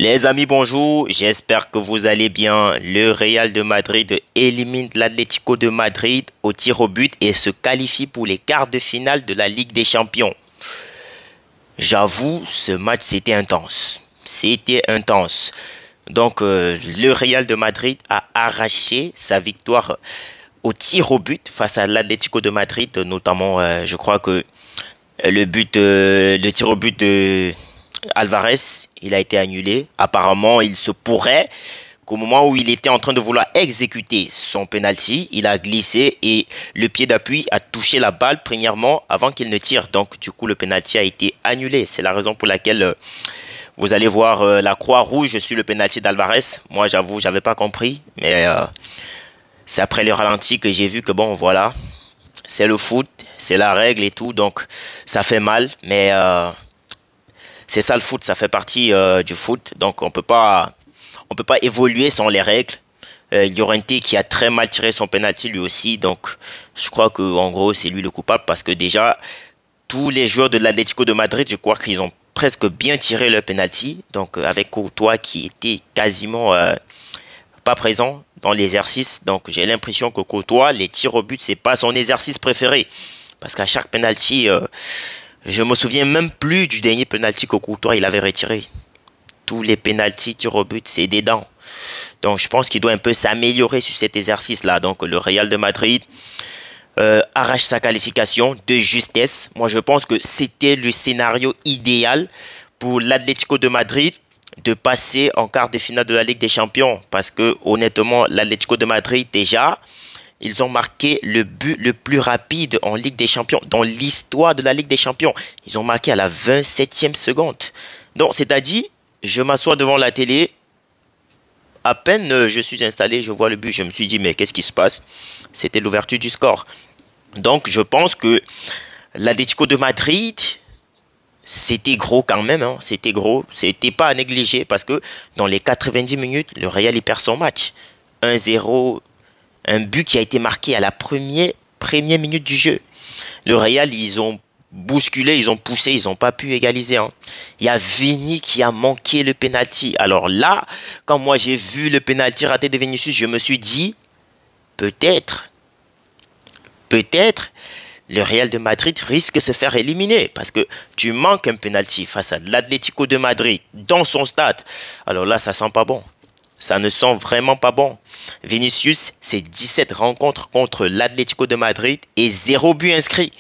Les amis, bonjour. J'espère que vous allez bien. Le Real de Madrid élimine l'Atlético de Madrid au tir au but et se qualifie pour les quarts de finale de la Ligue des Champions. J'avoue, ce match, c'était intense. C'était intense. Donc, le Real de Madrid a arraché sa victoire au tir au but face à l'Atlético de Madrid. Notamment, je crois que le tir au but de Alvarez, il a été annulé. Apparemment, il se pourrait qu'au moment où il était en train de vouloir exécuter son penalty, il a glissé et le pied d'appui a touché la balle premièrement avant qu'il ne tire. Donc, du coup, le penalty a été annulé. C'est la raison pour laquelle vous allez voir la croix rouge sur le penalty d'Alvarez. Moi, j'avoue, j'avais pas compris. Mais c'est après le ralenti que j'ai vu que bon, voilà, c'est le foot, c'est la règle et tout. Donc, ça fait mal. Mais c'est ça le foot, ça fait partie du foot. Donc, on peut pas évoluer sans les règles. Llorente qui a très mal tiré son penalty lui aussi. Donc, je crois que en gros, c'est lui le coupable parce que déjà, tous les joueurs de l'Atlético de Madrid, je crois qu'ils ont presque bien tiré leur penalty. Donc, avec Courtois qui était quasiment pas présent dans l'exercice. Donc, j'ai l'impression que Courtois, les tirs au but, c'est pas son exercice préféré. Parce qu'à chaque penalty, je me souviens même plus du dernier penalty que Courtois il avait retiré. Tous les penaltys, tirs au but, c'est des dents. Donc, je pense qu'il doit un peu s'améliorer sur cet exercice-là. Donc, le Real de Madrid arrache sa qualification de justesse. Moi, je pense que c'était le scénario idéal pour l'Atlético de Madrid de passer en quart de finale de la Ligue des Champions. Parce que, honnêtement, l'Atlético de Madrid, déjà, ils ont marqué le but le plus rapide en Ligue des Champions, dans l'histoire de la Ligue des Champions. Ils ont marqué à la 27e seconde. Donc, c'est-à-dire, je m'assois devant la télé, à peine je suis installé, je vois le but, je me suis dit, mais qu'est-ce qui se passe? C'était l'ouverture du score. Donc, je pense que l'Atlético de Madrid, c'était gros quand même, hein. C'était gros, c'était pas à négliger parce que dans les 90 minutes, le Real, il perd son match. 1-0, un but qui a été marqué à la première minute du jeu. Le Real, ils ont bousculé, ils ont poussé, ils n'ont pas pu égaliser. Hein. Il y a Vini qui a manqué le penalty. Alors là, quand moi j'ai vu le penalty raté de Vinicius, je me suis dit, peut-être, le Real de Madrid risque de se faire éliminer. Parce que tu manques un penalty face à l'Atlético de Madrid dans son stade. Alors là, ça sent pas bon. Ça ne sent vraiment pas bon. Vinicius, c'est 17 rencontres contre l'Atlético de Madrid et 0 but inscrit.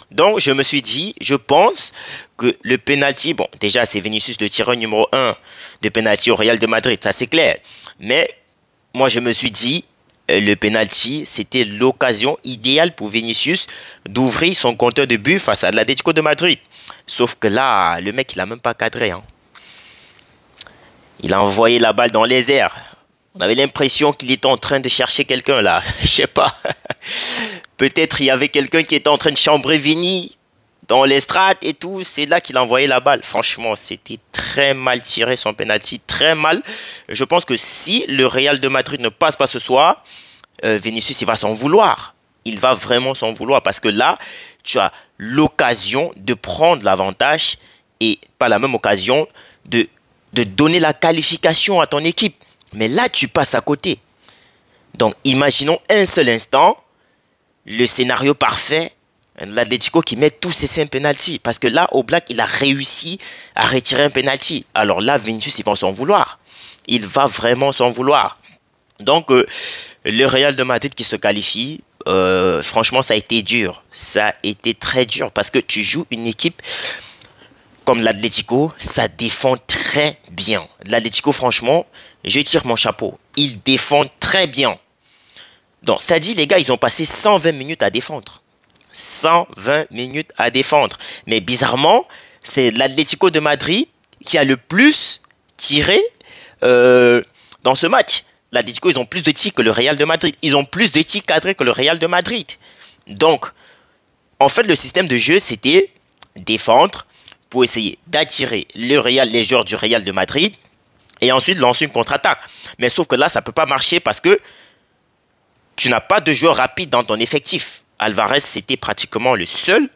Donc, je me suis dit, je pense que le penalty, bon, déjà, c'est Vinicius le tireur numéro 1 de penalty au Real de Madrid, ça c'est clair. Mais, moi, je me suis dit, le penalty, c'était l'occasion idéale pour Vinicius d'ouvrir son compteur de but face à l'Atlético de Madrid. Sauf que là, le mec, il n'a même pas cadré, hein. Il a envoyé la balle dans les airs. On avait l'impression qu'il était en train de chercher quelqu'un là. Je sais pas. Peut-être il y avait quelqu'un qui était en train de chambrer Vini dans les strates et tout. C'est là qu'il a envoyé la balle. Franchement, c'était très mal tiré son penalty. Très mal. Je pense que si le Real de Madrid ne passe pas ce soir, Vinicius, il va s'en vouloir. Il va vraiment s'en vouloir. Parce que là, tu as l'occasion de prendre l'avantage et par la même occasion de donner la qualification à ton équipe. Mais là, tu passes à côté. Donc, imaginons un seul instant le scénario parfait, l'Atlético qui met tous ses 5 pénaltys. Parce que là, Oblak, il a réussi à retirer un pénalty. Alors là, Vinicius, il va s'en vouloir. Il va vraiment s'en vouloir. Donc, le Real de Madrid qui se qualifie, franchement, ça a été dur. Ça a été très dur parce que tu joues une équipe comme l'Atlético, ça défend très bien. L'Atlético, franchement, je tire mon chapeau. Ils défendent très bien. Donc, c'est-à-dire, les gars, ils ont passé 120 minutes à défendre. 120 minutes à défendre. Mais bizarrement, c'est l'Atlético de Madrid qui a le plus tiré dans ce match. L'Atlético, ils ont plus de tirs que le Real de Madrid. Ils ont plus de tirs cadrés que le Real de Madrid. Donc, en fait, le système de jeu, c'était défendre, pour essayer d'attirer les joueurs du Real de Madrid et ensuite lancer une contre-attaque. Mais sauf que là, ça ne peut pas marcher parce que tu n'as pas de joueur rapide dans ton effectif. Alvarez, c'était pratiquement le seul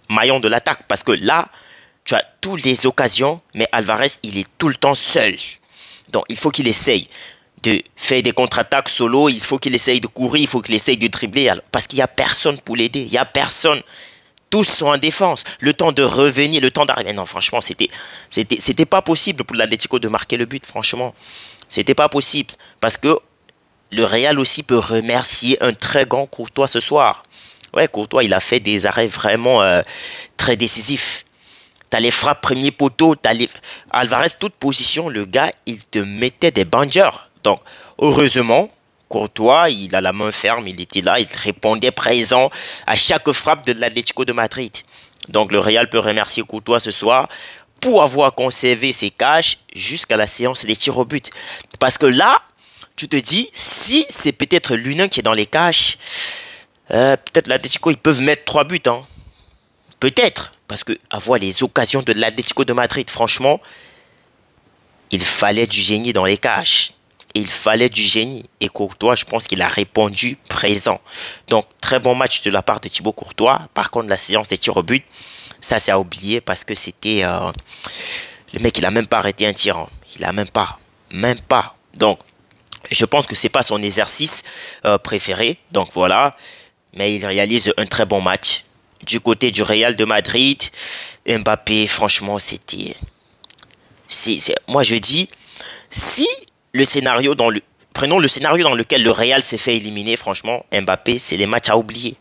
maillon de l'attaque parce que là, tu as toutes les occasions, mais Alvarez, il est tout le temps seul. Donc, il faut qu'il essaye de faire des contre-attaques solo, il faut qu'il essaye de courir, il faut qu'il essaye de dribbler, parce qu'il n'y a personne pour l'aider, il n'y a personne. Tous sont en défense. Le temps de revenir, le temps d'arriver. Non, franchement, c'était pas possible pour l'Atlético de marquer le but, franchement. C'était pas possible, parce que le Real aussi peut remercier un très grand Courtois ce soir. Ouais, Courtois, il a fait des arrêts vraiment très décisifs. T'as les frappes premier poteau, Alvarez, toute position, le gars, il te mettait des bangers. Donc, heureusement, Courtois, il a la main ferme, il était là, il répondait présent à chaque frappe de l'Atlético de Madrid. Donc, le Real peut remercier Courtois ce soir pour avoir conservé ses caches jusqu'à la séance des tirs au but. Parce que là, tu te dis, si c'est peut-être l'Union qui est dans les caches, peut-être l'Atlético, ils peuvent mettre 3 buts, hein. Peut-être, parce que avoir les occasions de l'Atlético de Madrid, franchement, il fallait du génie dans les caches. Il fallait du génie. Et Courtois, je pense qu'il a répondu présent. Donc, très bon match de la part de Thibaut Courtois. Par contre, la séance des tirs au but, ça c'est à oublier parce que c'était... le mec, il a même pas arrêté un tir. Hein. Il a même pas. Même pas. Donc, je pense que c'est pas son exercice préféré. Donc, voilà. Mais il réalise un très bon match. Du côté du Real de Madrid, Mbappé, franchement, c'était... Moi, je dis, si le scénario prenons le scénario dans lequel le Real s'est fait éliminer, franchement, Mbappé, c'est les matchs à oublier.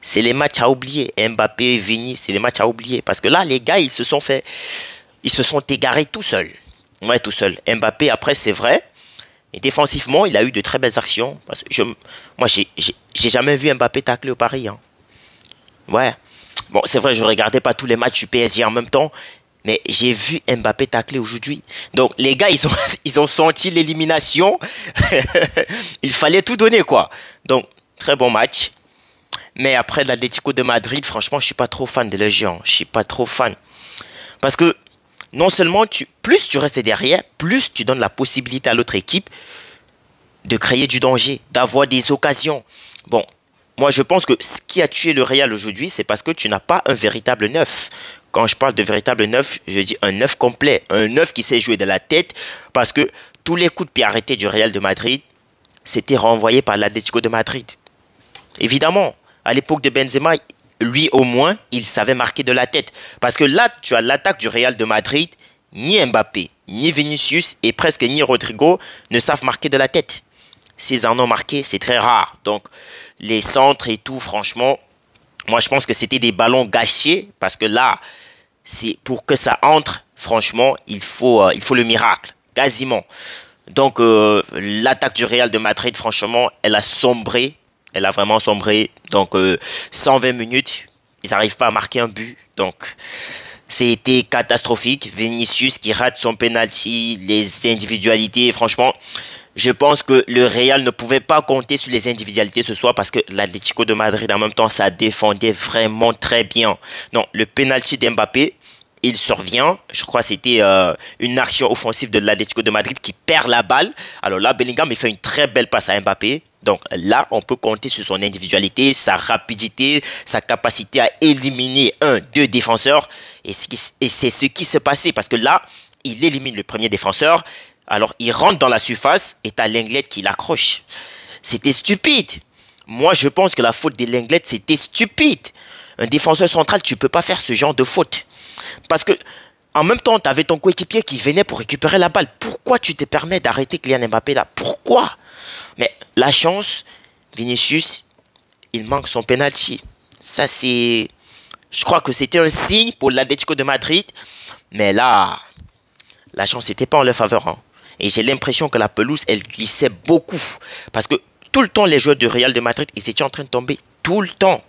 C'est les matchs à oublier. Mbappé, Vini, c'est les matchs à oublier. Parce que là, les gars, ils se sont égarés tout seuls. Ouais, tout seuls. Mbappé, après, c'est vrai. Et défensivement, il a eu de très belles actions. Parce que moi, j'ai jamais vu Mbappé tacler au Paris. Hein. Ouais. Bon, c'est vrai, je ne regardais pas tous les matchs du PSG en même temps. Mais j'ai vu Mbappé tacler aujourd'hui. Donc, les gars, ils ont senti l'élimination. Il fallait tout donner, quoi. Donc, très bon match. Mais après l'Atlético de Madrid, franchement, je ne suis pas trop fan de la Géant. Je ne suis pas trop fan. Parce que, non seulement, plus tu restes derrière, plus tu donnes la possibilité à l'autre équipe de créer du danger, d'avoir des occasions. Bon, moi, je pense que ce qui a tué le Real aujourd'hui, c'est parce que tu n'as pas un véritable neuf. Quand je parle de véritable neuf, je dis un neuf complet. Un neuf qui sait jouer de la tête. Parce que tous les coups de pied arrêtés du Real de Madrid, c'était renvoyé par l'Atlético de Madrid. Évidemment, à l'époque de Benzema, lui au moins, il savait marquer de la tête. Parce que là, tu as l'attaque du Real de Madrid. Ni Mbappé, ni Vinicius et presque ni Rodrigo ne savent marquer de la tête. S'ils en ont marqué, c'est très rare. Donc, les centres et tout, franchement, moi, je pense que c'était des ballons gâchés. Parce que là, pour que ça entre, franchement, il faut le miracle. Quasiment. Donc, l'attaque du Real de Madrid, franchement, elle a sombré. Elle a vraiment sombré. Donc, 120 minutes, ils n'arrivent pas à marquer un but. Donc, c'était catastrophique. Vinicius qui rate son penalty, les individualités, franchement... Je pense que le Real ne pouvait pas compter sur les individualités ce soir parce que l'Atlético de Madrid, en même temps, ça défendait vraiment très bien. Non, le penalty d'Mbappé, il survient. Je crois que c'était une action offensive de l'Atlético de Madrid qui perd la balle. Alors là, Bellingham, il fait une très belle passe à Mbappé. Donc là, on peut compter sur son individualité, sa rapidité, sa capacité à éliminer deux défenseurs. Et c'est ce qui se passait parce que là, il élimine le premier défenseur. Alors, il rentre dans la surface et t'as Lenglet qui l'accroche. C'était stupide. Moi, je pense que la faute de Lenglet, c'était stupide. Un défenseur central, tu ne peux pas faire ce genre de faute. Parce que, en même temps, tu avais ton coéquipier qui venait pour récupérer la balle. Pourquoi tu te permets d'arrêter Kylian Mbappé là? Pourquoi? Mais la chance, Vinicius, il manque son penalty. Ça, c'est... Je crois que c'était un signe pour l'Atlético de Madrid. Mais là, la chance n'était pas en leur faveur. Hein. Et j'ai l'impression que la pelouse, elle glissait beaucoup. Parce que tout le temps, les joueurs de Real de Madrid, ils étaient en train de tomber. Tout le temps.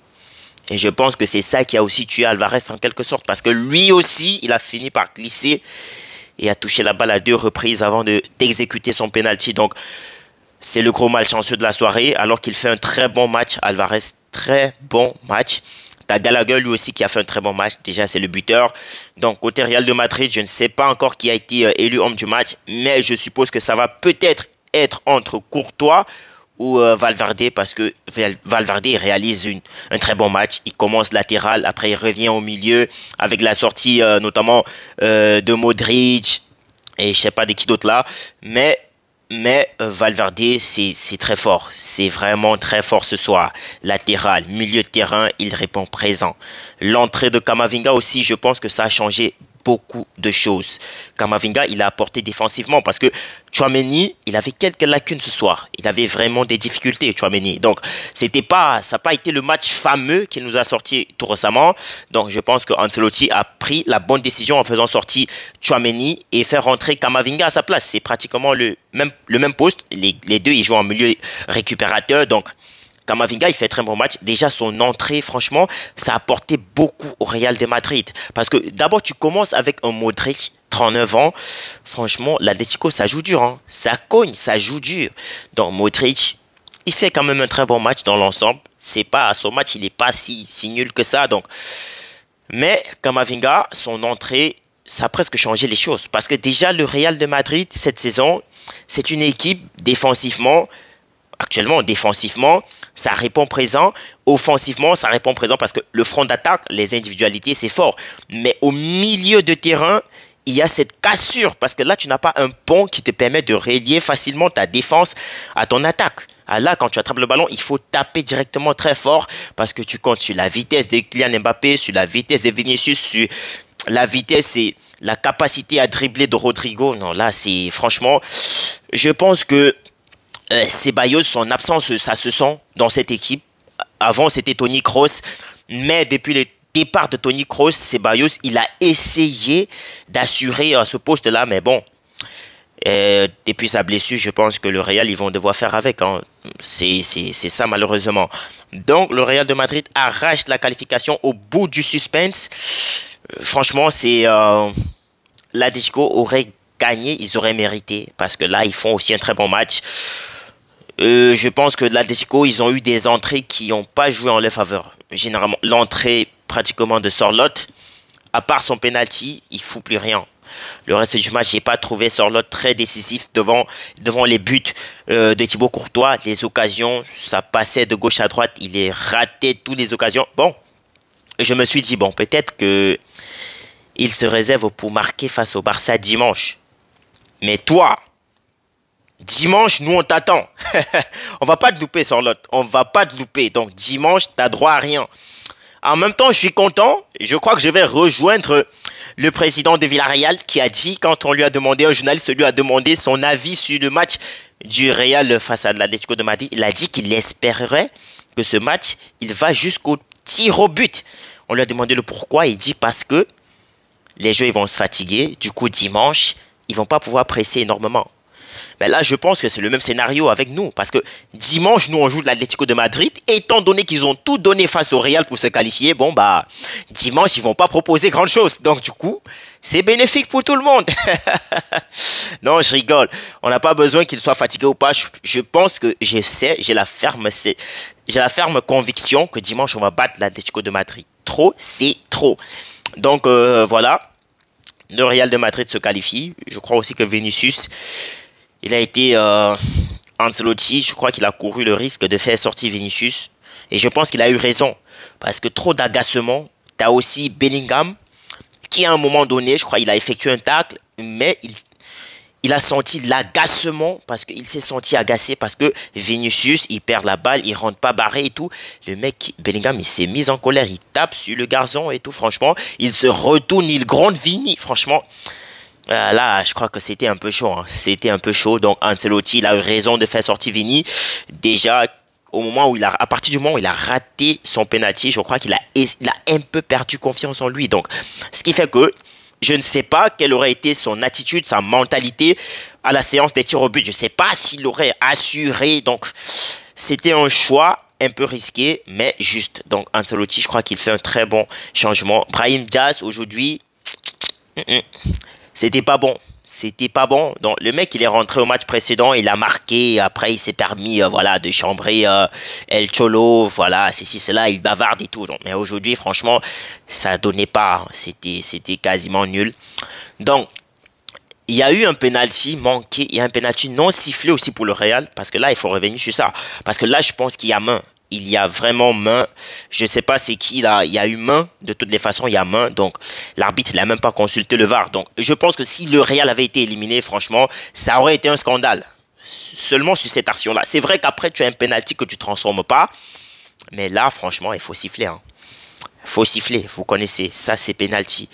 Et je pense que c'est ça qui a aussi tué Alvarez en quelque sorte. Parce que lui aussi, il a fini par glisser. Et a touché la balle à 2 reprises avant d'exécuter son penalty. Donc, c'est le gros malchanceux de la soirée. Alors qu'il fait un très bon match. Alvarez, très bon match. T'as Gallagher lui aussi qui a fait un très bon match. Déjà, c'est le buteur. Donc, côté Real de Madrid, je ne sais pas encore qui a été élu homme du match. Mais je suppose que ça va peut-être être entre Courtois ou Valverde, parce que Valverde réalise un très bon match. Il commence latéral, après il revient au milieu avec la sortie notamment de Modric et je sais pas de qui d'autre là. Mais Valverde, c'est très fort. C'est vraiment très fort ce soir. Latéral, milieu de terrain, il répond présent. L'entrée de Camavinga aussi, je pense que ça a changé beaucoup de choses. Camavinga, il a apporté défensivement parce que Tchouaméni, il avait quelques lacunes ce soir. Il avait vraiment des difficultés, Tchouaméni. Donc, ça n'a pas été le match fameux qu'il nous a sorti tout récemment. Donc, je pense que Ancelotti a pris la bonne décision en faisant sortir Tchouaméni et faire rentrer Camavinga à sa place. C'est pratiquement le même poste. Les deux, ils jouent en milieu récupérateur. Donc, Camavinga, il fait très bon match. Déjà, son entrée, franchement, ça a apporté beaucoup au Real de Madrid. Parce que d'abord, tu commences avec un Modric, 39 ans. Franchement, l'Atlético, ça joue dur. Hein. Ça cogne, ça joue dur. Donc, Modric, il fait quand même un très bon match dans l'ensemble. C'est pas, son match, il n'est pas si nul que ça. Donc. Mais Camavinga, son entrée, ça a presque changé les choses. Parce que déjà, le Real de Madrid, cette saison, c'est une équipe défensivement. Actuellement, défensivement, ça répond présent. Offensivement, ça répond présent parce que le front d'attaque, les individualités, c'est fort. Mais au milieu de terrain, il y a cette cassure parce que là, tu n'as pas un pont qui te permet de relier facilement ta défense à ton attaque. Ah là, quand tu attrapes le ballon, il faut taper directement très fort parce que tu comptes sur la vitesse de Kylian Mbappé, sur la vitesse de Vinicius, sur la vitesse et la capacité à dribbler de Rodrigo. Non, là, c'est franchement, je pense que Ceballos, son absence, ça se sent dans cette équipe. Avant, c'était Toni Kroos. Mais depuis le départ de Toni Kroos, Ceballos, il a essayé d'assurer ce poste-là. Mais bon, depuis sa blessure, je pense que le Real, ils vont devoir faire avec. Hein. C'est ça, malheureusement. Donc, le Real de Madrid arrache la qualification au bout du suspense. Franchement, l'Atlético aurait gagné, ils auraient mérité. Parce que là, ils font aussi un très bon match. Je pense que l'Atlético, ils ont eu des entrées qui n'ont pas joué en leur faveur. Généralement, l'entrée pratiquement de Sorloth, à part son penalty, il ne fout plus rien. Le reste du match, je n'ai pas trouvé Sorloth très décisif devant les buts de Thibaut Courtois. Les occasions, ça passait de gauche à droite. Il est raté toutes les occasions. Bon, je me suis dit, bon, peut-être qu'il se réserve pour marquer face au Barça dimanche. Mais toi, dimanche, nous, on t'attend. On va pas te louper, Sorloth. On va pas te louper. Donc, dimanche, tu n'as droit à rien. En même temps, je suis content. Je crois que je vais rejoindre le président de Villarreal qui a dit, quand on lui a demandé, un journaliste lui a demandé son avis sur le match du Real face à l'Atlético de Madrid. Il a dit qu'il espérerait que ce match, il va jusqu'au tir au but. On lui a demandé le pourquoi. Il dit parce que les joueurs ils vont se fatiguer. Du coup, dimanche, ils vont pas pouvoir presser énormément. Mais là, je pense que c'est le même scénario avec nous. Parce que dimanche, nous, on joue de l'Atlético de Madrid. Et étant donné qu'ils ont tout donné face au Real pour se qualifier, bon, bah, dimanche, ils vont pas proposer grand chose. Donc, du coup, c'est bénéfique pour tout le monde. Non, je rigole. On n'a pas besoin qu'ils soient fatigués ou pas. Je pense que j'ai la ferme conviction que dimanche, on va battre l'Atlético de Madrid. Trop, c'est trop. Donc, voilà. Le Real de Madrid se qualifie. Je crois aussi que Vinicius, il a été Ancelotti, je crois qu'il a couru le risque de faire sortir Vinicius. Et je pense qu'il a eu raison. Parce que trop d'agacement. Tu as aussi Bellingham, qui à un moment donné, je crois, il a effectué un tacle, mais il a senti de l'agacement parce qu'il s'est senti agacé parce que Vinicius, il perd la balle, il rentre pas barré et tout. Le mec, Bellingham, il s'est mis en colère, il tape sur le garçon et tout, franchement. Il se retourne, il gronde Vini, franchement. Là, je crois que c'était un peu chaud. Hein. C'était un peu chaud. Donc, Ancelotti, il a eu raison de faire sortir Vini. Déjà, à partir du moment où il a raté son penalty, je crois qu'il a un peu perdu confiance en lui. Donc, ce qui fait que je ne sais pas quelle aurait été son attitude, sa mentalité à la séance des tirs au but. Je ne sais pas s'il aurait assuré. Donc, c'était un choix un peu risqué, mais juste. Donc, Ancelotti, je crois qu'il fait un très bon changement. Brahim Diaz, aujourd'hui, c'était pas bon. C'était pas bon. Donc, le mec, il est rentré au match précédent, il a marqué. Après, il s'est permis voilà, de chambrer El Cholo. Voilà, ceci, cela, il bavarde et tout. Donc, mais aujourd'hui, franchement, ça donnait pas. C'était quasiment nul. Donc, il y a eu un penalty manqué, il y a un penalty non sifflé aussi pour le Real, parce que là, il faut revenir sur ça. Parce que là, je pense qu'il y a main. Il y a vraiment main. Je ne sais pas c'est qui là. Il y a eu main. De toutes les façons, il y a main. Donc, l'arbitre n'a même pas consulté le VAR. Donc, je pense que si le Real avait été éliminé, franchement, ça aurait été un scandale. Seulement sur cette action-là. C'est vrai qu'après, tu as un penalty que tu ne transformes pas. Mais là, franchement, il faut siffler. Hein. Il faut siffler. Vous connaissez. Ça, c'est penalty.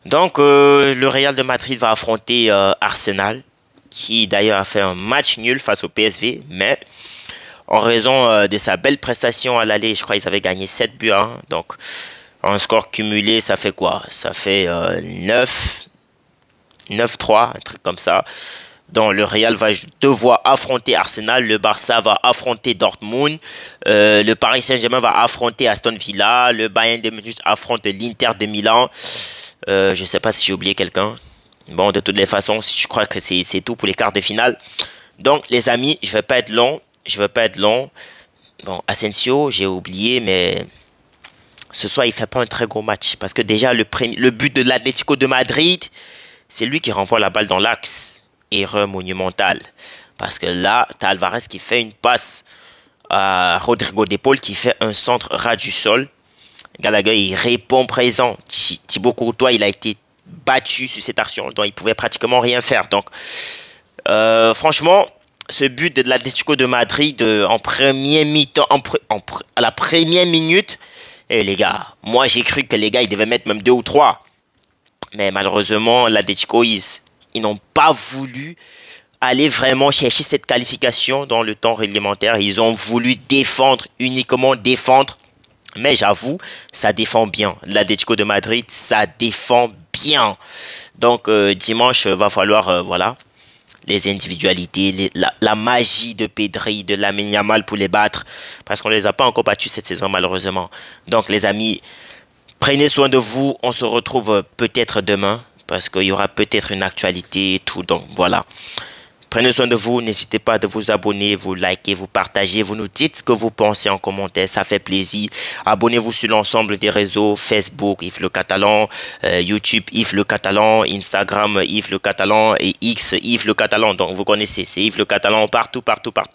Donc, le Real de Madrid va affronter Arsenal, qui d'ailleurs a fait un match nul face au PSV, mais en raison de sa belle prestation à l'aller, je crois qu'ils avaient gagné 7 buts. Hein, donc, en score cumulé, ça fait quoi? Ça fait 9-3, un truc comme ça. Donc, le Real va devoir affronter Arsenal, le Barça va affronter Dortmund, le Paris Saint-Germain va affronter Aston Villa, le Bayern de Munich affronte l'Inter de Milan. Je ne sais pas si j'ai oublié quelqu'un. Bon, de toutes les façons, je crois que c'est tout pour les quarts de finale. Donc, les amis, je ne vais pas être long. Bon, Asensio, j'ai oublié, mais ce soir, il ne fait pas un très gros match. Parce que déjà, le but de l'Atlético de Madrid, c'est lui qui renvoie la balle dans l'axe. Erreur monumentale. Parce que là, tu as Alvarez qui fait une passe à Rodrigo de Paul qui fait un centre ras du sol. Gallagher, il répond présent. Thibaut Courtois, il a été battu sur cette action. Donc, il pouvait pratiquement rien faire. Donc, franchement, ce but de l'Atlético de Madrid en premier mi-temps, à la première minute, les gars, moi, j'ai cru que les gars, ils devaient mettre même 2 ou 3. Mais malheureusement, l'Atlético, ils n'ont pas voulu aller vraiment chercher cette qualification dans le temps réglementaire. Ils ont voulu défendre, uniquement défendre. Mais j'avoue, ça défend bien. L'Atlético de Madrid, ça défend bien. Donc, dimanche, va falloir, voilà, les individualités, la magie de Pedri, de Lamine Yamal pour les battre. Parce qu'on ne les a pas encore battus cette saison, malheureusement. Donc, les amis, prenez soin de vous. On se retrouve peut-être demain. Parce qu'il y aura peut-être une actualité et tout. Donc, voilà. Prenez soin de vous, n'hésitez pas de vous abonner, vous liker, vous partager, vous nous dites ce que vous pensez en commentaire, ça fait plaisir. Abonnez-vous sur l'ensemble des réseaux, Facebook, Yves Le Catalan, YouTube, Yves Le Catalan, Instagram, Yves Le Catalan et X, Yves Le Catalan. Donc vous connaissez, c'est Yves Le Catalan partout,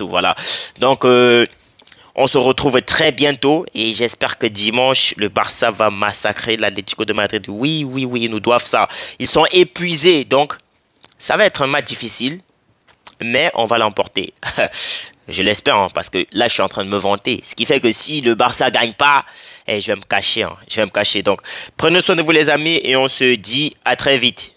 voilà. Donc on se retrouve très bientôt et j'espère que dimanche, le Barça va massacrer l'Atlético de Madrid. Oui, ils nous doivent ça. Ils sont épuisés, donc ça va être un match difficile. Mais on va l'emporter. Je l'espère, hein, parce que là, je suis en train de me vanter. Ce qui fait que si le Barça ne gagne pas, je vais me cacher. Donc, prenez soin de vous, les amis, et on se dit à très vite.